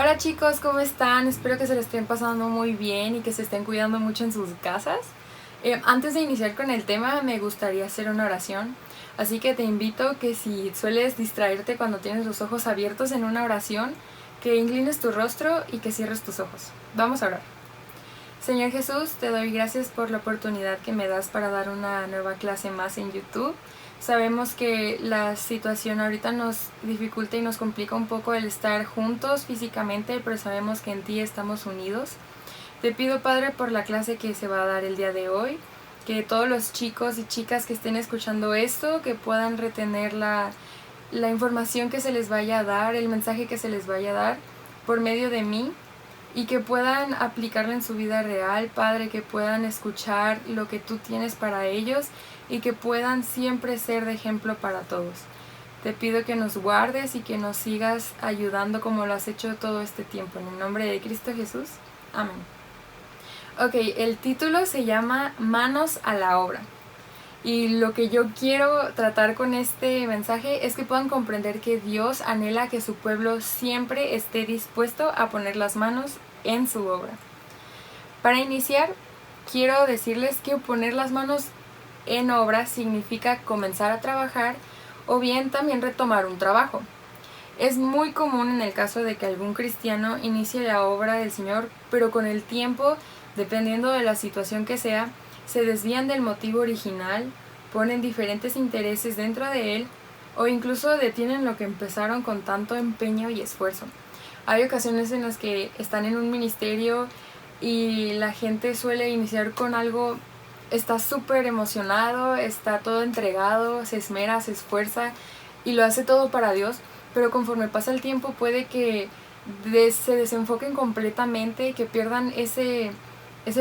Hola chicos, ¿cómo están? Espero que se lo estén pasando muy bien y que se estén cuidando mucho en sus casas. Antes de iniciar con el tema, me gustaría hacer una oración. Así que te invito que si sueles distraerte cuando tienes los ojos abiertos en una oración, que inclines tu rostro y que cierres tus ojos. Vamos a orar. Señor Jesús, te doy gracias por la oportunidad que me das para dar una nueva clase más en YouTube. Sabemos que la situación ahorita nos dificulta y nos complica un poco el estar juntos físicamente, pero sabemos que en ti estamos unidos. Te pido, Padre, por la clase que se va a dar el día de hoy, que todos los chicos y chicas que estén escuchando esto, que puedan retener la información que se les vaya a dar, el mensaje que se les vaya a dar por medio de mí, y que puedan aplicarlo en su vida real, Padre, que puedan escuchar lo que tú tienes para ellos y que puedan siempre ser de ejemplo para todos. Te pido que nos guardes y que nos sigas ayudando como lo has hecho todo este tiempo. En el nombre de Cristo Jesús. Amén. Ok, el título se llama Manos a la obra. Y lo que yo quiero tratar con este mensaje es que puedan comprender que Dios anhela que su pueblo siempre esté dispuesto a poner las manos en su obra. Para iniciar, quiero decirles que poner las manos en obra significa comenzar a trabajar o bien también retomar un trabajo. Es muy común en el caso de que algún cristiano inicie la obra del Señor, pero con el tiempo, dependiendo de la situación que sea, se desvían del motivo original, ponen diferentes intereses dentro de él o incluso detienen lo que empezaron con tanto empeño y esfuerzo. Hay ocasiones en las que están en un ministerio y la gente suele iniciar con algo, está súper emocionado, está todo entregado, se esmera, se esfuerza y lo hace todo para Dios, pero conforme pasa el tiempo puede que se desenfoquen completamente, que pierdan ese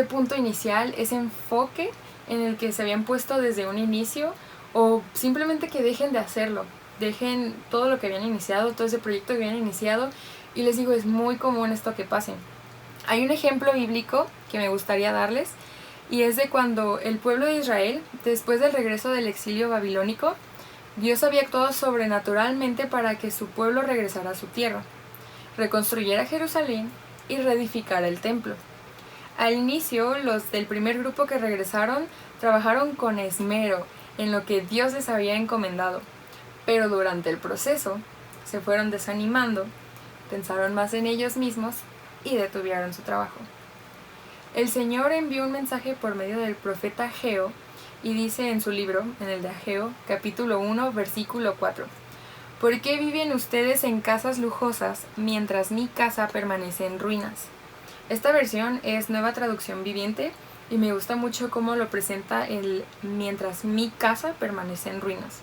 punto inicial, ese enfoque en el que se habían puesto desde un inicio, o simplemente que dejen de hacerlo, dejen todo lo que habían iniciado, todo ese proyecto que habían iniciado. Y les digo, es muy común esto que pase. Hay un ejemplo bíblico que me gustaría darles, y es de cuando el pueblo de Israel, después del regreso del exilio babilónico, Dios había actuado sobrenaturalmente para que su pueblo regresara a su tierra, reconstruyera Jerusalén y reedificara el templo. Al inicio, los del primer grupo que regresaron trabajaron con esmero en lo que Dios les había encomendado, pero durante el proceso se fueron desanimando, pensaron más en ellos mismos y detuvieron su trabajo. El Señor envió un mensaje por medio del profeta Ageo y dice en su libro, en el de Ageo, capítulo 1, versículo 4: ¿Por qué viven ustedes en casas lujosas mientras mi casa permanece en ruinas? Esta versión es Nueva Traducción Viviente y me gusta mucho cómo lo presenta el mientras mi casa permanece en ruinas.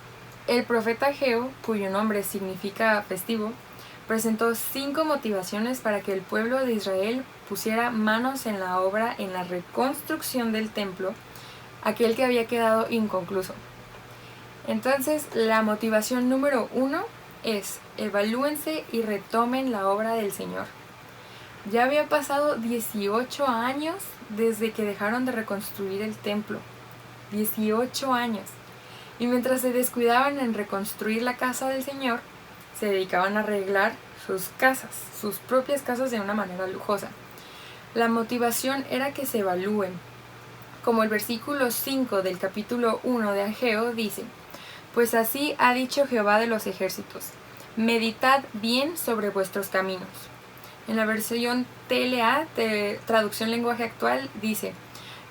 El profeta Ageo, cuyo nombre significa festivo, presentó 5 motivaciones para que el pueblo de Israel pusiera manos en la obra en la reconstrucción del templo, aquel que había quedado inconcluso. Entonces, la motivación número 1 es: evalúense y retomen la obra del Señor. Ya había pasado 18 años desde que dejaron de reconstruir el templo. 18 años. Y mientras se descuidaban en reconstruir la casa del Señor, se dedicaban a arreglar sus casas, sus propias casas, de una manera lujosa. La motivación era que se evalúen. Como el versículo 5 del capítulo 1 de Ageo dice: Pues así ha dicho Jehová de los ejércitos, meditad bien sobre vuestros caminos. En la versión TLA, de Traducción Lenguaje Actual, dice: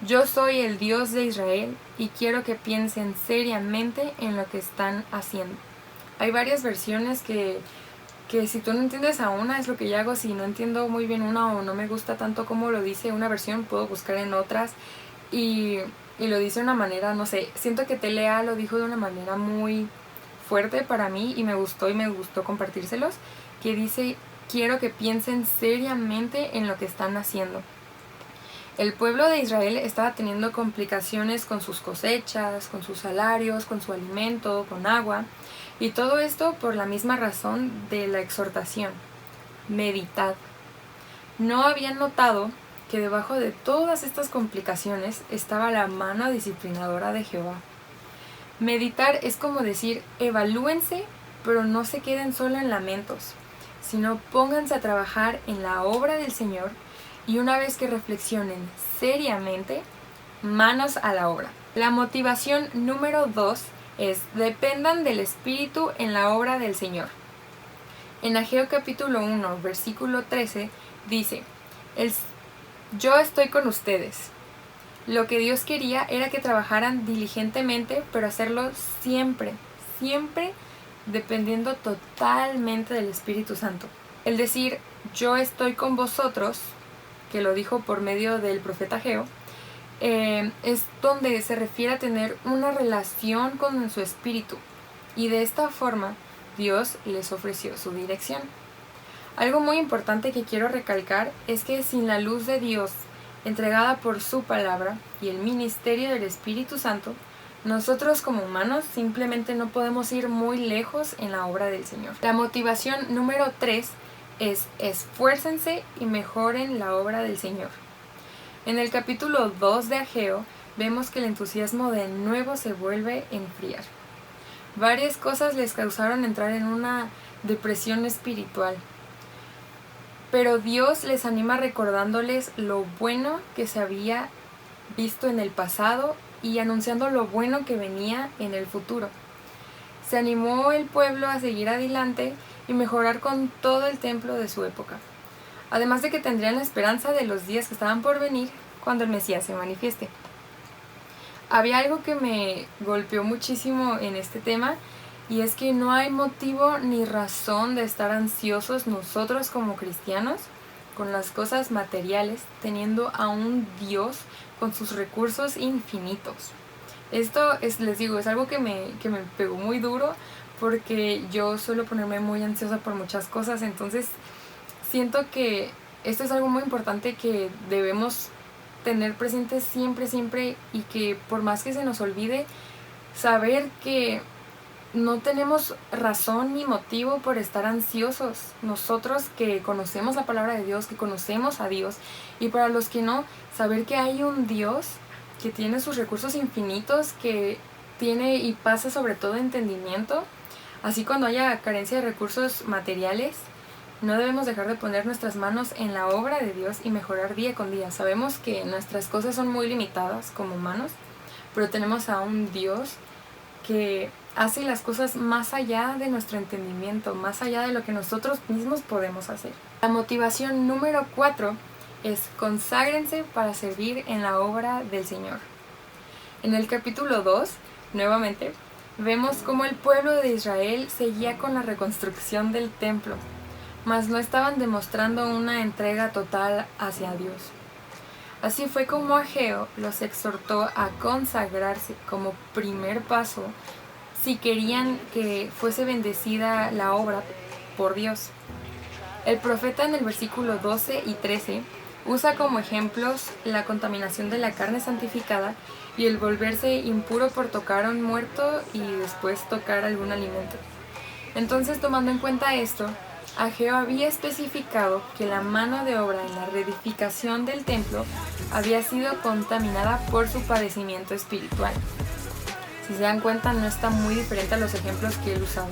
Yo soy el Dios de Israel y quiero que piensen seriamente en lo que están haciendo. Hay varias versiones que si tú no entiendes a una, es lo que yo hago. Si no entiendo muy bien una o no me gusta tanto como lo dice una versión, puedo buscar en otras y lo dice de una manera, no sé, siento que TLA lo dijo de una manera muy fuerte para mí y me gustó compartírselos, que dice: quiero que piensen seriamente en lo que están haciendo. El pueblo de Israel estaba teniendo complicaciones con sus cosechas, con sus salarios, con su alimento, con agua, y todo esto por la misma razón de la exhortación: meditad. No habían notado que debajo de todas estas complicaciones estaba la mano disciplinadora de Jehová. Meditar es como decir: evalúense, pero no se queden solo en lamentos. sino pónganse a trabajar en la obra del Señor y una vez que reflexionen seriamente, manos a la obra. La motivación número 2 es dependan del Espíritu en la obra del Señor. En Ageo capítulo 1, versículo 13 dice, yo estoy con ustedes. Lo que Dios quería era que trabajaran diligentemente, pero hacerlo siempre dependiendo totalmente del Espíritu Santo. El decir, yo estoy con vosotros, que lo dijo por medio del profeta Ageo, es donde se refiere a tener una relación con su Espíritu. Y de esta forma, Dios les ofreció su dirección. Algo muy importante que quiero recalcar es que sin la luz de Dios, entregada por su palabra y el ministerio del Espíritu Santo, nosotros como humanos simplemente no podemos ir muy lejos en la obra del Señor. La motivación número 3 es esfuércense y mejoren la obra del Señor. En el capítulo 2 de Ageo vemos que el entusiasmo de nuevo se vuelve a enfriar. Varias cosas les causaron entrar en una depresión espiritual, pero Dios les anima recordándoles lo bueno que se había visto en el pasado y anunciando lo bueno que venía en el futuro. Se animó el pueblo a seguir adelante y mejorar con todo el templo de su época, además de que tendrían la esperanza de los días que estaban por venir cuando el Mesías se manifieste. Había algo que me golpeó muchísimo en este tema, y es que no hay motivo ni razón de estar ansiosos nosotros como cristianos con las cosas materiales, teniendo a un Dios con sus recursos infinitos. Esto les digo, es algo que me pegó muy duro, porque yo suelo ponerme muy ansiosa por muchas cosas. Entonces siento que esto es algo muy importante que debemos tener presente siempre, y que por más que se nos olvide, saber que no tenemos razón ni motivo por estar ansiosos. Nosotros que conocemos la palabra de Dios, que conocemos a Dios, y para los que no, saber que hay un Dios que tiene sus recursos infinitos, que tiene y pasa sobre todo entendimiento. Así cuando haya carencia de recursos materiales, no debemos dejar de poner nuestras manos en la obra de Dios y mejorar día con día. Sabemos que nuestras cosas son muy limitadas como humanos, pero tenemos a un Dios que hace las cosas más allá de nuestro entendimiento, más allá de lo que nosotros mismos podemos hacer. La motivación número 4 es conságrense para servir en la obra del Señor. En el capítulo 2, nuevamente, vemos cómo el pueblo de Israel seguía con la reconstrucción del templo, mas no estaban demostrando una entrega total hacia Dios. Así fue como Ageo los exhortó a consagrarse como primer paso si querían que fuese bendecida la obra por Dios. El profeta en el versículo 12 y 13 usa como ejemplos la contaminación de la carne santificada y el volverse impuro por tocar a un muerto y después tocar algún alimento. Entonces, tomando en cuenta esto, Ageo había especificado que la mano de obra en la reedificación del templo había sido contaminada por su padecimiento espiritual. Si se dan cuenta, no está muy diferente a los ejemplos que él usaba.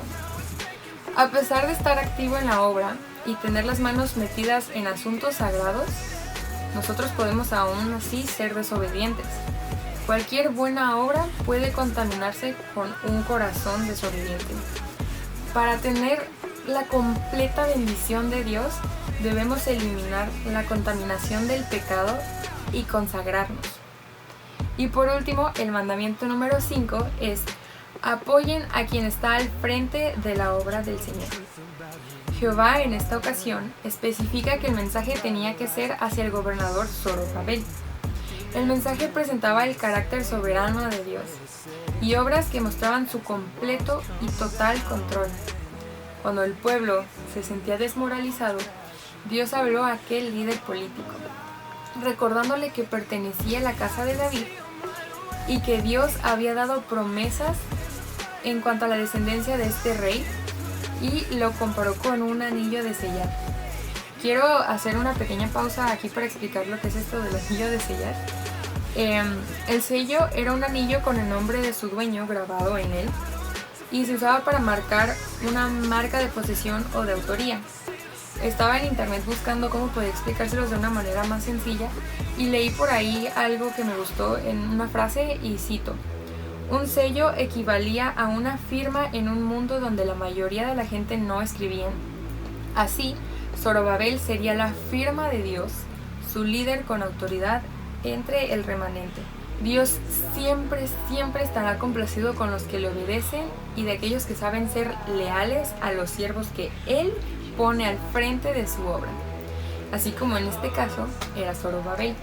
A pesar de estar activo en la obra y tener las manos metidas en asuntos sagrados, nosotros podemos aún así ser desobedientes. Cualquier buena obra puede contaminarse con un corazón desobediente. Para tener la completa bendición de Dios, debemos eliminar la contaminación del pecado y consagrarnos. Y por último, el mandamiento número 5 es: apoyen a quien está al frente de la obra del Señor. Jehová en esta ocasión especifica que el mensaje tenía que ser hacia el gobernador Zorobabel. El mensaje presentaba el carácter soberano de Dios y obras que mostraban su completo y total control. Cuando el pueblo se sentía desmoralizado, Dios habló a aquel líder político, recordándole que pertenecía a la casa de David y que Dios había dado promesas en cuanto a la descendencia de este rey, y lo comparó con un anillo de sellar. Quiero hacer una pequeña pausa aquí para explicar lo que es esto del anillo de sellar. El sello era un anillo con el nombre de su dueño grabado en él y se usaba para marcar una marca de posesión o de autoría. estaba en internet buscando cómo podía explicárselos de una manera más sencilla y leí por ahí algo que me gustó en una frase y cito: un sello equivalía a una firma en un mundo donde la mayoría de la gente no escribían. Así, Zorobabel sería la firma de Dios, su líder con autoridad entre el remanente. Dios siempre, siempre estará complacido con los que le obedecen y de aquellos que saben ser leales a los siervos que Él pone al frente de su obra, así como en este caso era Zorobabel.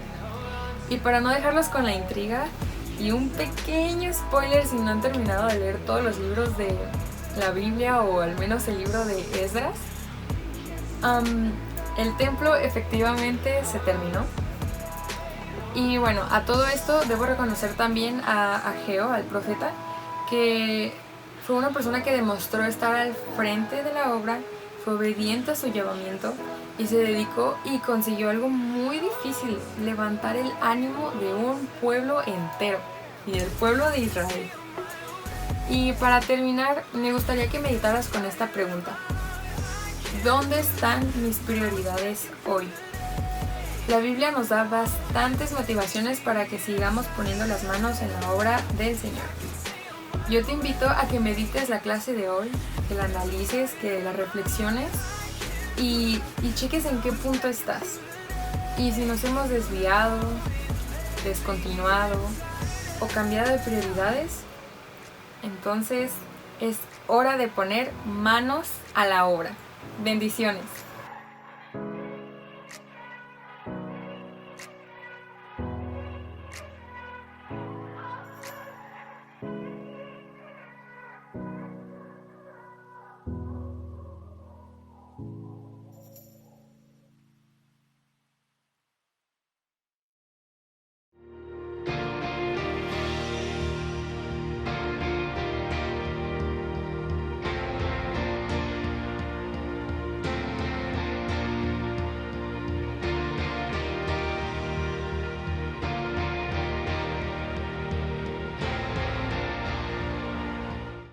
Y para no dejarlos con la intriga, y un pequeño spoiler si no han terminado de leer todos los libros de la Biblia o al menos el libro de Esdras, el templo efectivamente se terminó. Y bueno, a todo esto debo reconocer también a Ageo, al profeta, que fue una persona que demostró estar al frente de la obra, fue obediente a su llamamiento y se dedicó y consiguió algo muy difícil: levantar el ánimo de un pueblo entero y del pueblo de Israel. Y para terminar, me gustaría que meditaras con esta pregunta: ¿dónde están mis prioridades hoy? La Biblia nos da bastantes motivaciones para que sigamos poniendo las manos en la obra del Señor. Yo te invito a que medites la clase de hoy, que la analices, que la reflexiones y cheques en qué punto estás. Y si nos hemos desviado, descontinuado o cambiado de prioridades, entonces es hora de poner manos a la obra. Bendiciones.